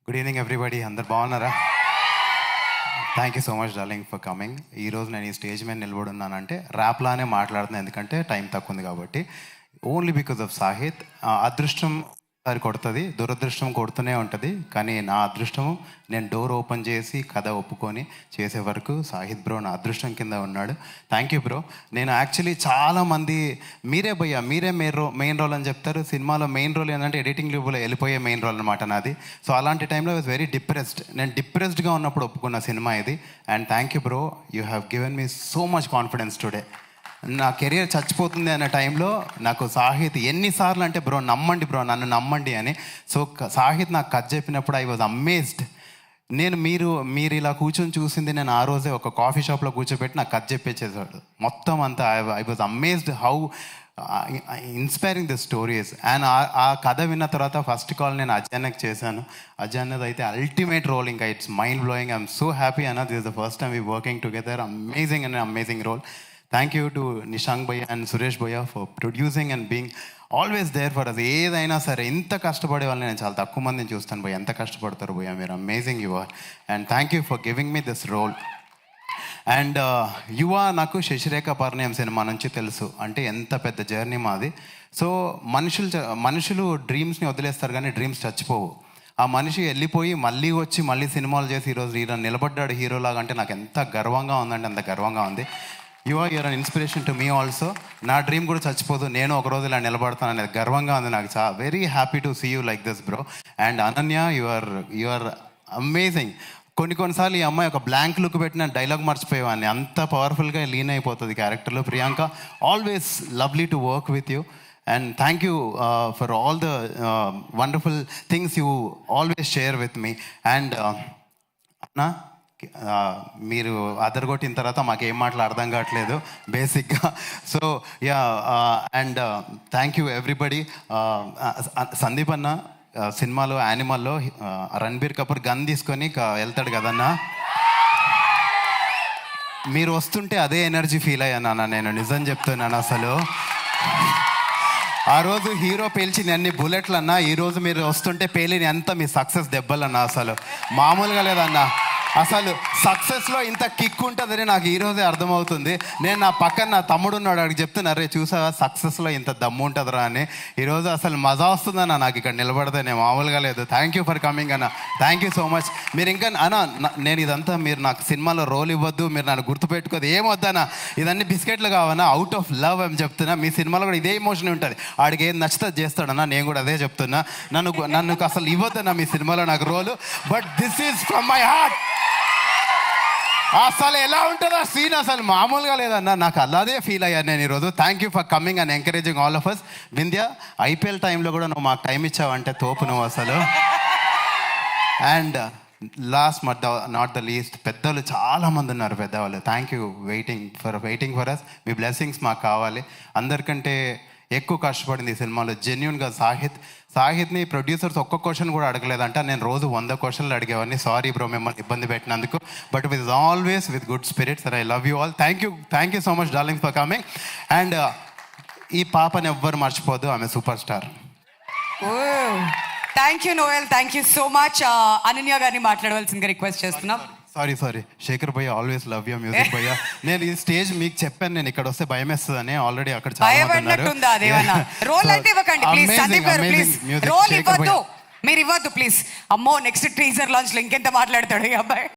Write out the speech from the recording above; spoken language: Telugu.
గుడ్ ఈవినింగ్ ఎవ్రీబడి, అందరు బాగున్నారా? Thank you so much darling for coming. ఈరోజు నేను ఈ స్టేజ్ మీద నిలబడున్నానంటే ర్యాప్లానే మాట్లాడుతున్నాను, ఎందుకంటే టైం తక్కువ ఉంది కాబట్టి. Only because of Sahith. అదృష్టం అది కొడుతుంది, దురదృష్టం కొడుతూనే ఉంటుంది. కానీ నా అదృష్టము, నేను డోర్ ఓపెన్ చేసి కథ ఒప్పుకొని చేసే వరకు సాహిత్ బ్రో నా అదృష్టం కింద ఉన్నాడు. Thank you bro. నేను యాక్చువల్లీ చాలామంది మీరే భయ్యా, మీరే మెయిన్ రోల్ అని చెప్తారు. సినిమాలో మెయిన్ రోల్ ఏంటంటే ఎడిటింగ్ లూబ్లో వెళ్ళిపోయే మెయిన్ రోల్ అనమాట నాది. సో అలాంటి టైంలో వాజ్ వెరీ డిప్రెస్డ్. నేను డిప్రెస్డ్గా ఉన్నప్పుడు ఒప్పుకున్న సినిమా ఇది. And thank you bro, you have given me so much confidence today. నా కెరియర్ చచ్చిపోతుంది అనే టైంలో నాకు సాహిత్ ఎన్నిసార్లు అంటే బ్రో నమ్మండి బ్రో, నన్ను నమ్మండి అని. సో సాహిత్ నాకు కథ చెప్పినప్పుడు ఐ వాజ్ అమేజ్డ్. నేను మీరు ఇలా కూర్చొని చూసింది నేను ఆ రోజే ఒక కాఫీ షాప్లో కూర్చోబెట్టి నాకు కథ చెప్పేసేసాడు మొత్తం అంతా. I was amazed how inspiring the stories. And ఆ కథ విన్న తర్వాత ఫస్ట్ కాల్ నేను అజయన్నకి చేశాను. అజయన్నది అయితే అల్టిమేట్ రోల్, ఇంకా it's mind blowing. I'm so happy అన్న, this is the first time we working together. Amazing and amazing role. Thank you to Nishang Bhaiya and Suresh Bhaiya for producing and being always there for us. ఏదైనా సరే ఇంత కష్టపడే వాళ్ళని నేను చాలా తక్కువ మందిని చూస్తాను భయ్య. ఎంత కష్టపడతారు భయ్య మీరు, amazing you are. And thank you for giving me this role. And యువ నాకు శశిరేఖ పరిణయం సినిమా నుంచి తెలుసు, అంటే ఎంత పెద్ద జర్నీ మాది. సో మనుషులు డ్రీమ్స్ని వదిలేస్తారు కానీ డ్రీమ్స్ చచ్చిపోవు. ఆ మనిషి వెళ్ళిపోయి మళ్ళీ వచ్చి మళ్ళీ సినిమాలు చేసి ఈరోజు హీరో నిలబడ్డాడు హీరోలాగా, అంటే నాకు ఎంత గర్వంగా ఉందంటే అంత గర్వంగా ఉంది. You are an inspiration to me also. నా డ్రీమ్ కూడా చచ్చిపోదు, నేను ఒకరోజు ఇలా నిలబడతాను అనేది గర్వంగా ఉంది నాకు. Very happy to see you like this bro. And Ananya, you are amazing. కొన్నిసార్లు ఈ అమ్మాయి ఒక బ్లాంక్ లుక్ పెట్టిన డైలాగ్ మర్చిపోయేవాడిని, అంత పవర్ఫుల్గా లీన్ అయిపోతుంది క్యారెక్టర్లో. Priyanka, always lovely to work with you. And thank you for all the wonderful things you always share with me. And అన్నా, మీరు అదరగొట్టిన తర్వాత మాకేం మాటలు అర్థం కావట్లేదు బేసిక్గా. So ya, and thank you everybody. Sandeep అన్న సినిమాలో యానిమల్లో రణబీర్ కపూర్ గన్ తీసుకొని వెళ్తాడు కదన్నా, మీరు వస్తుంటే అదే ఎనర్జీ ఫీల్ అయ్యాను నేను, నిజం చెప్తున్నాను. అసలు ఆ రోజు హీరో పేల్చింది అన్ని బుల్లెట్లు అన్నా, ఈరోజు మీరు వస్తుంటే పేలిని అంతా మీ సక్సెస్ దెబ్బలన్నా. అసలు మామూలుగా లేదన్నా. అసలు సక్సెస్లో ఇంత కిక్ ఉంటుందని నాకు ఈరోజే అర్థమవుతుంది. నేను నా పక్కన నా తమ్ముడు ఉన్నాడు, అడిగి చెప్తున్నా, రే చూసావా సక్సెస్లో ఇంత దమ్ము ఉంటుందిరా అని. ఈరోజు అసలు మజా వస్తుందన్న నాకు ఇక్కడ నిలబడితేనే, మామూలుగా లేదు. థ్యాంక్ యూ ఫర్ కమింగ్ అన్న, థ్యాంక్ యూ సో మచ్. మీరు ఇంకా అన్న, నేను ఇదంతా మీరు నాకు సినిమాలో రోల్ ఇవ్వద్దు, మీరు నన్ను గుర్తుపెట్టుకోదు, ఏమొద్దన్నా, ఇదన్నీ బిస్కెట్లు కావన్నా, అవుట్ ఆఫ్ లవ్ అని చెప్తున్నా. మీ సినిమాలో కూడా ఇదే ఎమోషన్ ఉంటుంది, ఆడికి ఏం నచ్చితే చేస్తాడన్నా, నేను కూడా అదే చెప్తున్నా. నన్ను అసలు ఇవ్వద్దన్నా మీ సినిమాలో నాకు role, but this is from my heart. అసలు ఎలా ఉంటుందో సీన్ అసలు మామూలుగా లేదన్నా, నాకు అలాగే ఫీల్ అయ్యాను నేను ఈరోజు. Thank you for coming and encouraging all of us. Vindhya, IPL టైంలో కూడా నువ్వు మాకు టైం ఇచ్చావంటే తోపు నువ్వు అసలు. And last but not the least, పెద్దలు చాలామంది ఉన్నారు పెద్దవాళ్ళు. Thank you waiting for us. మీ బ్లెస్సింగ్స్ మాకు కావాలి. అందరికంటే ఎక్కువ కష్టపడింది ఈ సినిమాలో జెన్యున్గా సాహిత్ని ప్రొడ్యూసర్స్ ఒక్క క్వశ్చన్ కూడా అడగలేదంట. నేను రోజు 100 క్వశ్చన్లు అడిగేవాడిని. సారీ బ్రో మిమ్మల్ని ఇబ్బంది పెట్టినందుకు, but with always with good spirits. I love you all. Thank you so much darling for coming. And ఈ పాపని ఎవ్వరు మర్చిపోదు, ఆమె super star. Thank you Noel, thank you so much. Ananya గారిని మాట్లాడవలసిందిగా రిక్వెస్ట్ చేస్తున్నాం. సారీ శేఖర్ భయ్య, ఆల్వేస్ లవ్ యూ మ్యూజిక్ భయ్య. నేను ఈ స్టేజ్ మీకు చెప్పాను, నేను ఇక్కడ వస్తే భయం వేస్తుందని. ఆల్రెడీ అక్కడ మీరు ఇవ్వద్దు ప్లీజ్. అమ్మో, నెక్స్ట్ టీజర్ లాంచ్ లో ఇంకెంత మాట్లాడతాడు ఈ అబ్బాయి.